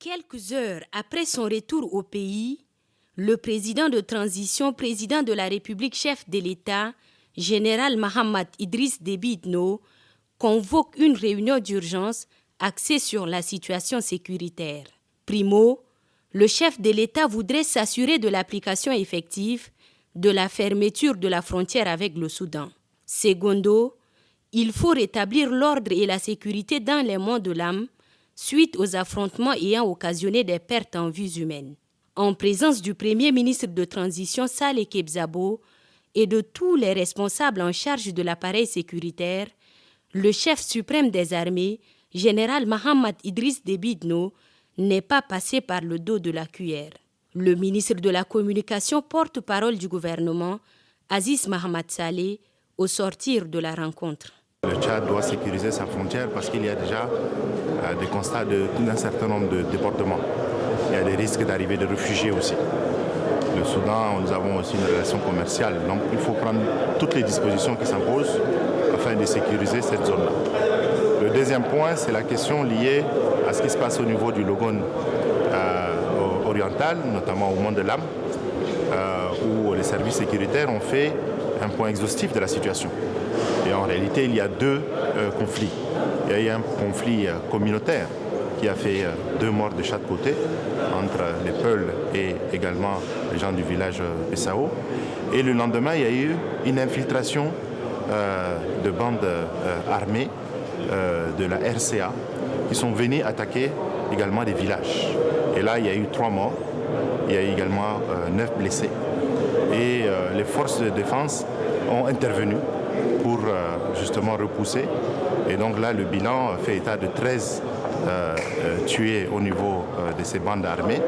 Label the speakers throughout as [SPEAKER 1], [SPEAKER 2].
[SPEAKER 1] Quelques heures après son retour au pays, le président de transition, président de la République, chef de l'État, général Mahamat Idriss Déby Itno, convoque une réunion d'urgence axée sur la situation sécuritaire. Primo, le chef de l'État voudrait s'assurer de l'application effective de la fermeture de la frontière avec le Soudan. Secondo, il faut rétablir l'ordre et la sécurité dans les monts de l'âme suite aux affrontements ayant occasionné des pertes en vies humaines. En présence du Premier ministre de transition Saleh Kebzabo et de tous les responsables en charge de l'appareil sécuritaire, le chef suprême des armées, général Mahamat Idriss Déby Itno, n'est pas passé par le dos de la cuillère. Le ministre de la Communication, porte-parole du gouvernement, Aziz Mahamat Saleh, au sortir de la rencontre.
[SPEAKER 2] Le Tchad doit sécuriser sa frontière parce qu'il y a déjà des constats d'un certain nombre de débordements. Il y a des risques d'arrivée de réfugiés aussi. Le Soudan, nous avons aussi une relation commerciale, donc il faut prendre toutes les dispositions qui s'imposent afin de sécuriser cette zone-là. Le deuxième point, c'est la question liée à ce qui se passe au niveau du Logone oriental, notamment au Mont de l'Âme, où les services sécuritaires ont fait un point exhaustif de la situation. Et en réalité, il y a deux conflits. Il y a eu un conflit communautaire qui a fait 2 morts de chaque côté, entre les Peuls et également les gens du village Bessao. Et le lendemain, il y a eu une infiltration de bandes armées de la RCA qui sont venus attaquer également des villages. Et là, il y a eu 3 morts, il y a eu également 9 blessés. Et les forces de défense ont intervenu pour justement repousser. Et donc là, le bilan fait état de 13 tués au niveau de ces bandes armées.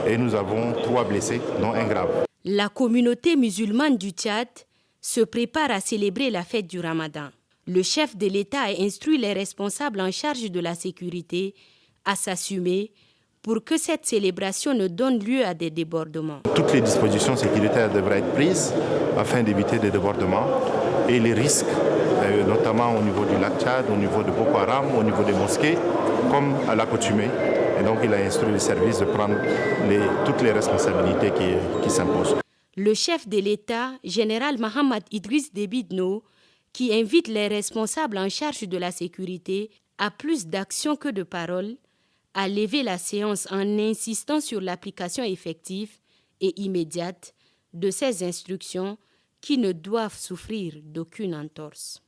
[SPEAKER 2] Et nous avons 3 blessés, dont un grave.
[SPEAKER 1] La communauté musulmane du Tchad se prépare à célébrer la fête du Ramadan. Le chef de l'État a instruit les responsables en charge de la sécurité à s'assumer pour que cette célébration ne donne lieu à des débordements.
[SPEAKER 2] Toutes les dispositions sécuritaires devraient être prises afin d'éviter des débordements et les risques, notamment au niveau du lac Tchad, au niveau de Boko Haram, au niveau des mosquées, comme à l'accoutumée. Et donc il a instruit les services de prendre toutes les responsabilités qui s'imposent.
[SPEAKER 1] Le chef de l'État, général Mahamat Idriss Déby Itno, qui invite les responsables en charge de la sécurité à plus d'actions que de paroles, a levé la séance en insistant sur l'application effective et immédiate de ces instructions qui ne doivent souffrir d'aucune entorse.